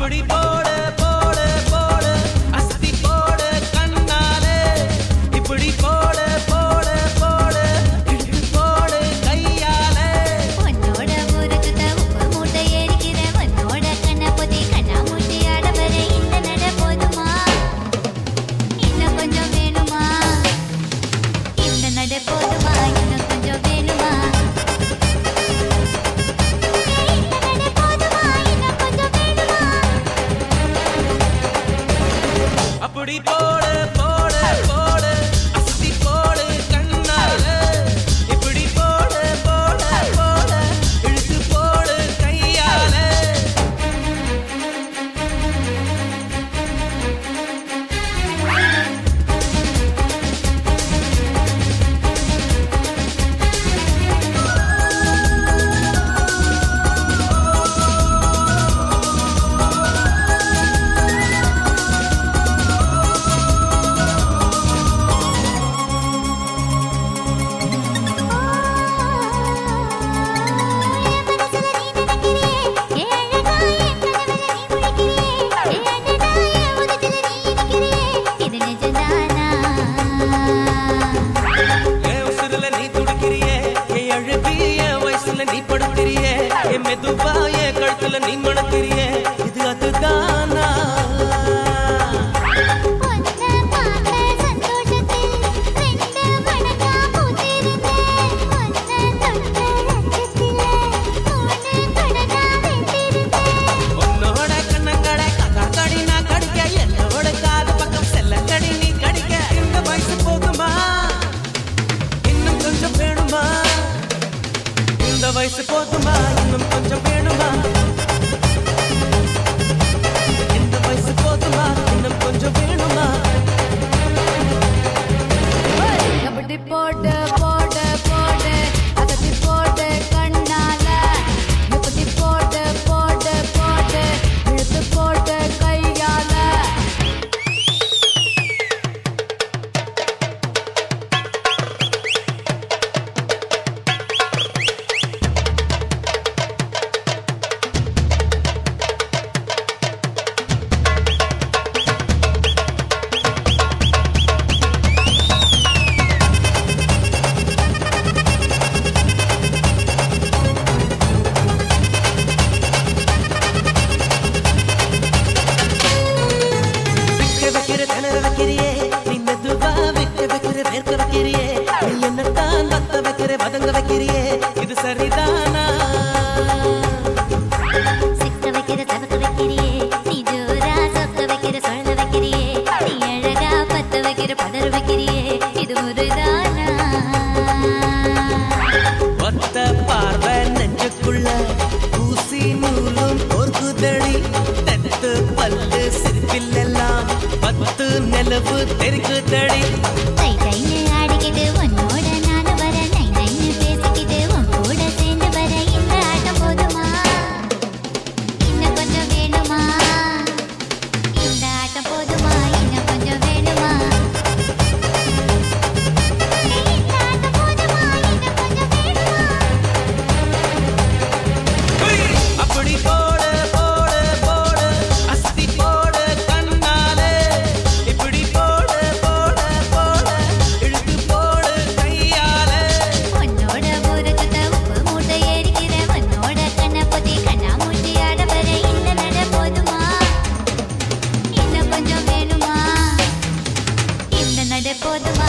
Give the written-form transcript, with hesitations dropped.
இப்படி போடு போடு போடு அஸ்தி போடு கண்ணாலே இப்படி போடு போடு போடு இழுத்து போடு கையாலே உன்னோட ஊருக்கு உப்பு மூட்டை ஏறிக்கிற உன்னோட கண்ண பொதி கண்ணா மூட்டி ஆட வர இந்த நட போதுமா இன்னும் கொஞ்சம் வேணுமா இந்த நட போதுமா இன்னும் கொஞ்சம் வேணுமா அப்படி போடு போடு போடு அஸ்தி போடு கண்ணாலே இப்படி போடு போடு போடு இழுத்து போடு கையாலே நீ படுத்திரியே என் மெதுவாய கழுத்துல நீ மணத்திரியே இது அதுதானா உன்னோட கண்ணங்கடை கடி நான் கடிக்க என்னோட காது பக்கம் செல்ல கடி நீ கடிக்க இந்த வயசு போகுமா இன்னும் கொஞ்சம் வேணுமா இந்த வயசு போதுமா இன்னும் கொஞ்சம் வேணுமா இந்த வயசு போதுமா இன்னும் கொஞ்சம் வேணுமா அப்படி போடு போடு போடு அகத்தி போடு கண்ணால இப்படி போடு போடு போடு இழுத்து போடு கையால இது சரிதானா சிக்க வைக்கிற தவக்க வைக்கிறியே நீ ஜோரா சொக்க வைக்கிற சொல்ல வைக்கிறியே நீ அழகா பத்த வைக்கிற பதற வைக்கிறியே இது முறைதானா ஒத்த பார்வை நெஞ்சுக்குள்ள ஊசி நூலும் பொறுக்குதடி தத்து பல்லு சிரிப்பிலெல்லாம் 10 நிலவு தெருக்குதடி தை தைன்னு ஆடிக்கிட்டு உன்னோட நானு வர நை நைன்னு பேசிக்கிட்டு உன் கூட சேர்ந்து வர இந்த ஆட்டம் போதுமா இன்னும் கொஞ்சம் வேணுமா இந்த ஆட்டம் போதுமா இன்னும் கொஞ்சம் வேணுமா இந்த ஆட்டம் போதுமா இன்னும் கொஞ்சம் வேணுமா அப்படி போடு போடு போடு அஸ்தி போடு கண்ணாலே இப்படி போடு போடு போடு இழுத்து போடு கையாலே உன்னோட ஊருக்கு உப்பு மூட்டை ஏறிக்கிற உன்னோட கண்ண பொதி கண்ணா மூட்டி ஆட வர இந்த நட போதுமா இன்னும் கொஞ்சம் வேணுமா இந்த நட போதுமா